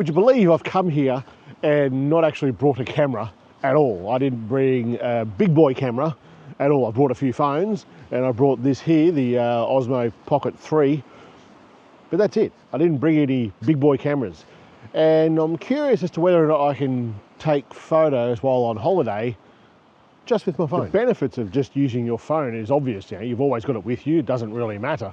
Would you believe I've come here and not actually brought a camera at all? I didn't bring a big boy camera at all. I brought a few phones and I brought this here, the Osmo Pocket 3, but that's it. I didn't bring any big boy cameras. And I'm curious as to whether or not I can take photos while on holiday just with my phone. The benefits of just using your phone is obvious. You've always got it with you. It doesn't really matter.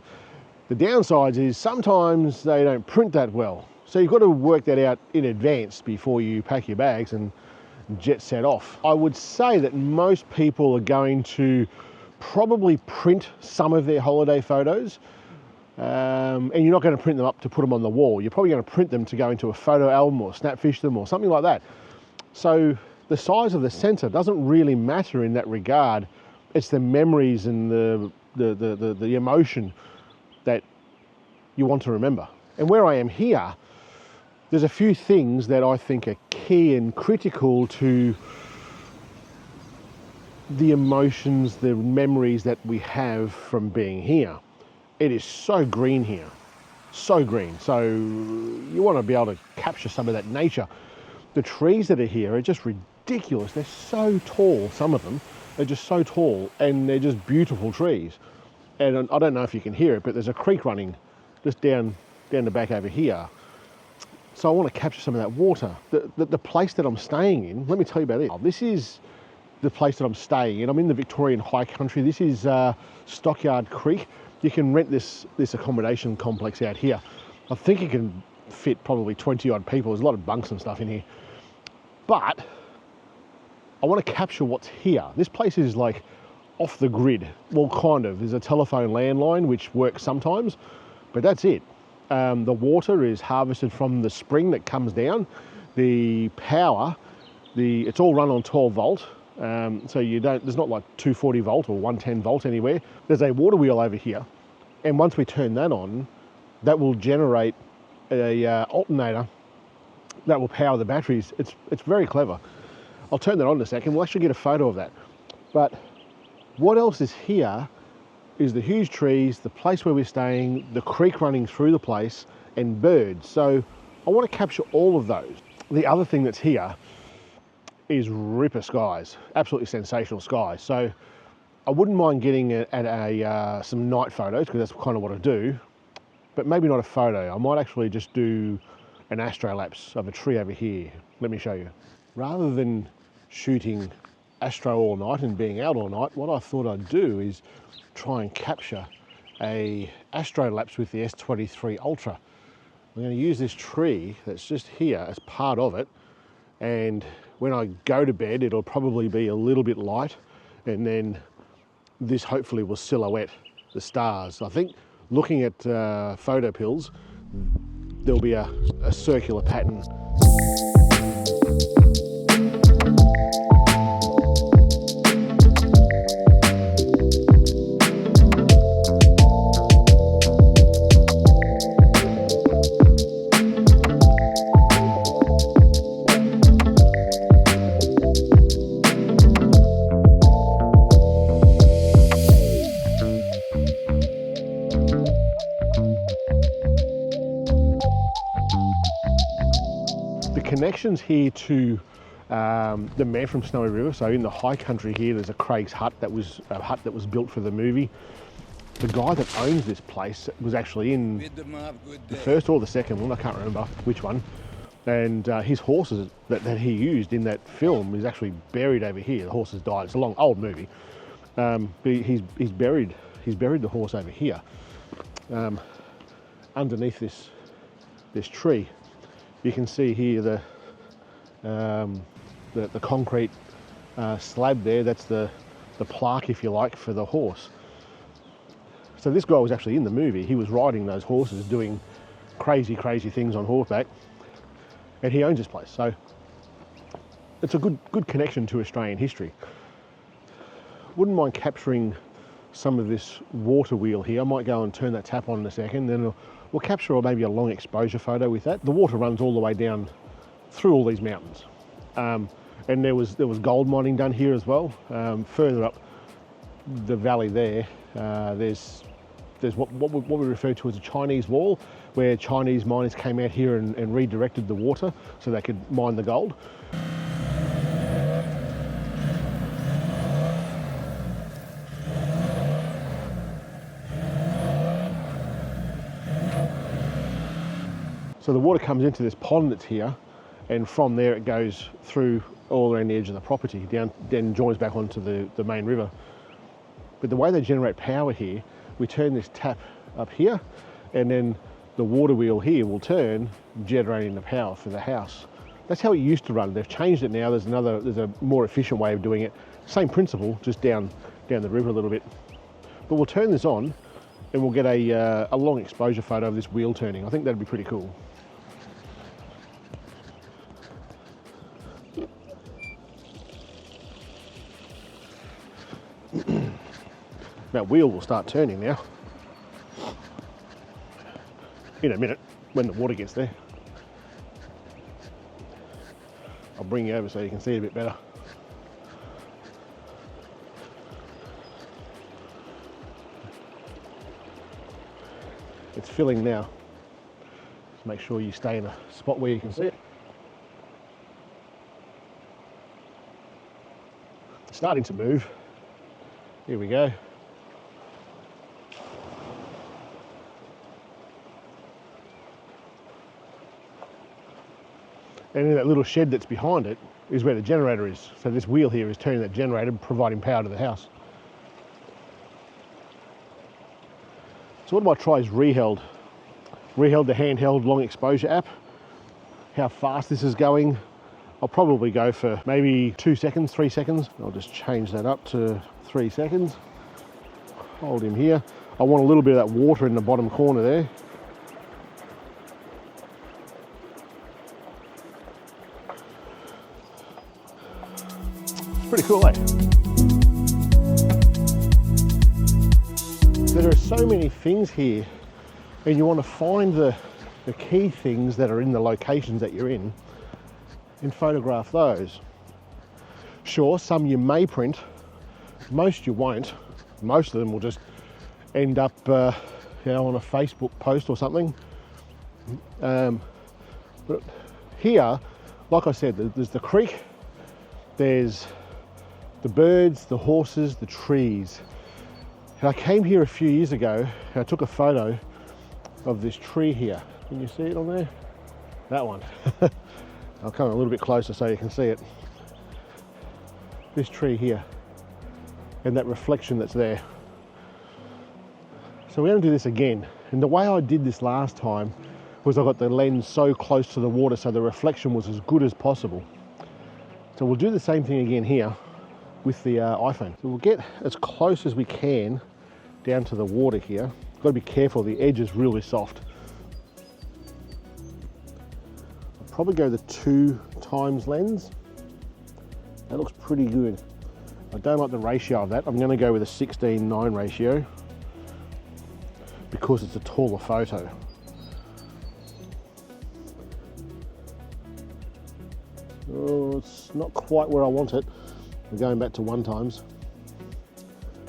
The downsides is sometimes they don't print that well. So you've got to work that out in advance before you pack your bags and jet set off. I would say that most people are going to probably print some of their holiday photos, and you're not going to print them up to put them on the wall. You're probably going to print them to go into a photo album or snapfish them or something like that. So the size of the sensor doesn't really matter in that regard. It's the memories and the emotion that you want to remember. And where I am here, there's a few things that I think are key and critical to the emotions, the memories that we have from being here. It is so green here, so green. So you want to be able to capture some of that nature. The trees that are here are just ridiculous. They're so tall, some of them. They're just so tall and they're just beautiful trees. And I don't know if you can hear it, but there's a creek running just down the back over here. So I want to capture some of that water. The place that I'm staying in, let me tell you about it. This is the place that I'm staying in. I'm in the Victorian High Country. This is Stockyard Creek. You can rent this accommodation complex out here. I think it can fit probably 20 odd people. There's a lot of bunks and stuff in here. But I want to capture what's here. This place is like off the grid. Well, kind of. There's a telephone landline which works sometimes, but that's it. The water is harvested from the spring that comes down. The power, it's all run on 12 volt. So there's not like 240 volt or 110 volt anywhere. There's a water wheel over here. And once we turn that on, that will generate a alternator that will power the batteries. It's very clever. I'll turn that on in a second. We'll actually get a photo of that. But what else is here is the huge trees, the place where we're staying, the creek running through the place, and birds. So I want to capture all of those. The other thing that's here is ripper skies, absolutely sensational skies. So I wouldn't mind getting some night photos, because that's kind of what I do, but maybe not a photo. I might actually just do an astrolapse of a tree over here. Let me show you. Rather than shooting astro all night and being out all night, what I thought I'd do is try and capture a astrolapse with the S23Ultra. I'm going to use this tree that's just here as part of it, and when I go to bed it'll probably be a little bit light, and then this hopefully will silhouette the stars. I think looking at photo pills, there'll be a circular pattern. Connections here to the man from Snowy River. So in the high country here, there's a Craig's hut that was built for the movie. The guy that owns this place was actually in the first or the second one, I can't remember which one. And his horses that he used in that film is actually buried over here. The horses died. It's a long old movie. But he's buried the horse over here, underneath this tree. You can see here the concrete slab there. That's the plaque, if you like, for the horse. So this guy was actually in the movie. He was riding those horses, doing crazy things on horseback, and he owns this place. So it's a good connection to Australian history. Wouldn't mind capturing some of this water wheel here. I might go and turn that tap on in a second, then we'll capture maybe a long exposure photo with that. The water runs all the way down through all these mountains. And there was gold mining done here as well. Further up the valley there, there's what we refer to as a Chinese wall, where Chinese miners came out here and redirected the water so they could mine the gold. So the water comes into this pond that's here, and from there it goes through all around the edge of the property, down, then joins back onto the main river. But the way they generate power here, we turn this tap up here, and then the water wheel here will turn, generating the power for the house. That's how it used to run. They've changed it now. There's a more efficient way of doing it. Same principle, just down the river a little bit. But we'll turn this on, and we'll get a long exposure photo of this wheel turning. I think that'd be pretty cool. That wheel will start turning now in a minute when the water gets there. I'll bring you over so you can see it a bit better. It's filling now. Just make sure you stay in a spot where you can see it. It's starting to move. Here we go. And in that little shed that's behind it is where the generator is. So this wheel here is turning that generator, providing power to the house. So what I might try is Reheld the handheld long exposure app. How fast this is going, I'll probably go for maybe 2 seconds, 3 seconds. I'll just change that up to 3 seconds. Hold him here. I want a little bit of that water in the bottom corner there. Pretty cool, eh? There are so many things here, and you want to find the key things that are in the locations that you're in and photograph those. Sure, some you may print, most you won't. Most of them will just end up on a Facebook post or something. But here, like I said, there's the creek, there's the birds, the horses, the trees. And I came here a few years ago and I took a photo of this tree here. Can you see it on there? That one. I'll come a little bit closer so you can see it. This tree here and that reflection that's there. So we're going to do this again. And the way I did this last time was I got the lens so close to the water so the reflection was as good as possible. So we'll do the same thing again here with the iPhone. So we'll get as close as we can down to the water here. Got to be careful, the edge is really soft. I'll probably go the 2x lens. That looks pretty good. I don't like the ratio of that. I'm going to go with a 16:9 ratio because it's a taller photo. Oh, it's not quite where I want it. We're going back to 1x.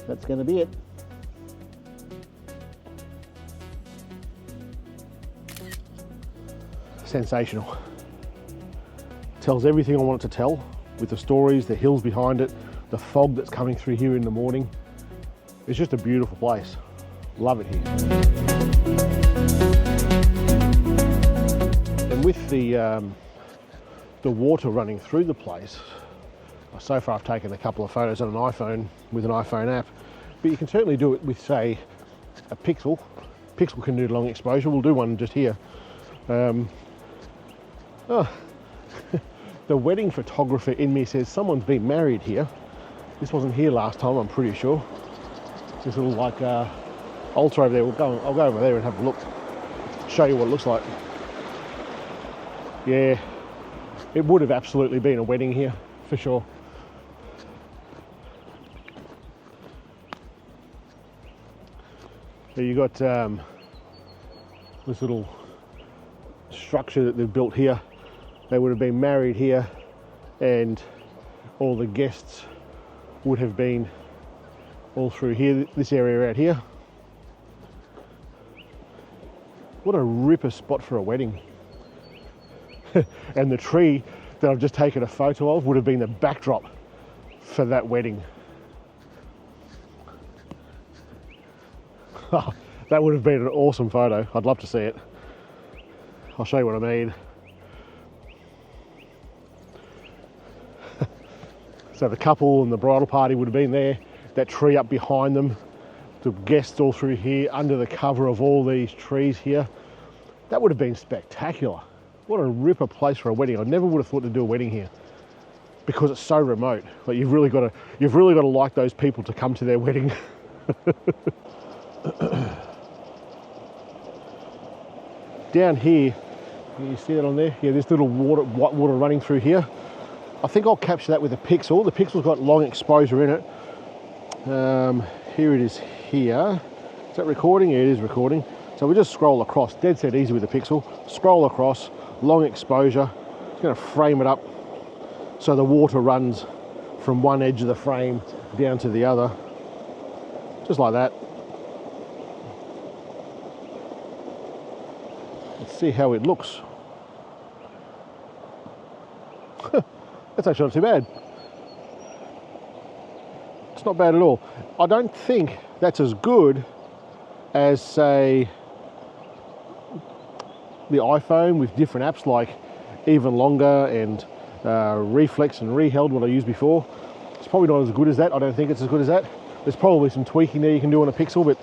That's going to be it. Sensational. Tells everything I want it to tell, with the stories, the hills behind it, the fog that's coming through here in the morning. It's just a beautiful place. Love it here. And with the water running through the place, so far I've taken a couple of photos on an iPhone with an iPhone app, but you can certainly do it with, say, a Pixel. Pixel can do long exposure. We'll do one just here. The wedding photographer in me says someone's been married here. This wasn't here last time, I'm pretty sure. This little like altar over there. I'll go over there and have a look, show you what it looks like. Yeah, it would have absolutely been a wedding here for sure. So you got this little structure that they've built here. They would have been married here, and all the guests would have been all through here, this area out here. What a ripper spot for a wedding. And the tree that I've just taken a photo of would have been the backdrop for that wedding. Oh, that would have been an awesome photo. I'd love to see it. I'll show you what I mean. So the couple and the bridal party would have been there, that tree up behind them, the guests all through here, under the cover of all these trees here. That would have been spectacular. What a ripper place for a wedding. I never would have thought to do a wedding here because it's so remote. Like you've really got to like those people to come to their wedding. Down here, you see that on there? Yeah, there's little white water running through here. I think I'll capture that with a pixel. The pixel's got long exposure in it. Here it is here. Is that recording? Yeah, it is recording. So we just scroll across, dead set easy with the pixel. Scroll across, long exposure. It's going to frame it up so the water runs from one edge of the frame down to the other. Just like that. Let's see how it looks. That's actually not too bad. It's not bad at all. I don't think that's as good as, say, the iPhone with different apps like Even Longer and Reflex and Reheld, what I used before. It's probably not as good as that. I don't think it's as good as that. There's probably some tweaking there you can do on a Pixel, but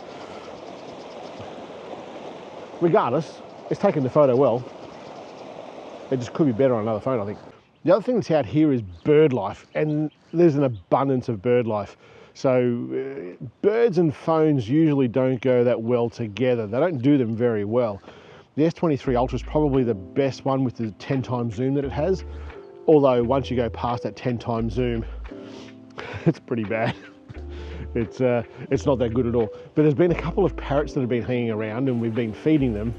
regardless, it's taken the photo well. It just could be better on another phone, I think. The other thing that's out here is bird life, and there's an abundance of bird life. So birds and phones usually don't go that well together. They don't do them very well. The S23 Ultra is probably the best one with the 10 times zoom that it has. Although once you go past that 10 times zoom, it's pretty bad. It's not that good at all. But there's been a couple of parrots that have been hanging around and we've been feeding them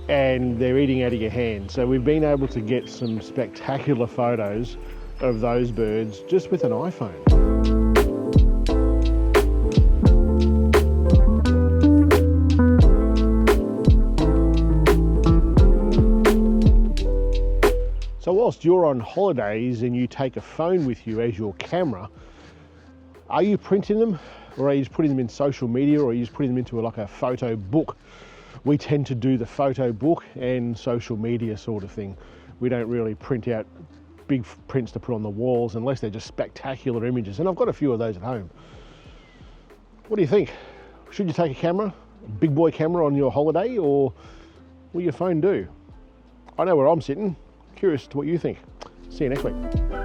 and they're eating out of your hand. So we've been able to get some spectacular photos of those birds just with an iPhone. So whilst you're on holidays and you take a phone with you as your camera, are you printing them or are you just putting them in social media or are you just putting them into like a photo book? We tend to do the photo book and social media sort of thing. We don't really print out big prints to put on the walls unless they're just spectacular images. And I've got a few of those at home. What do you think? Should you take a camera, a big boy camera on your holiday, or will your phone do? I know where I'm sitting. Curious to what you think. See you next week.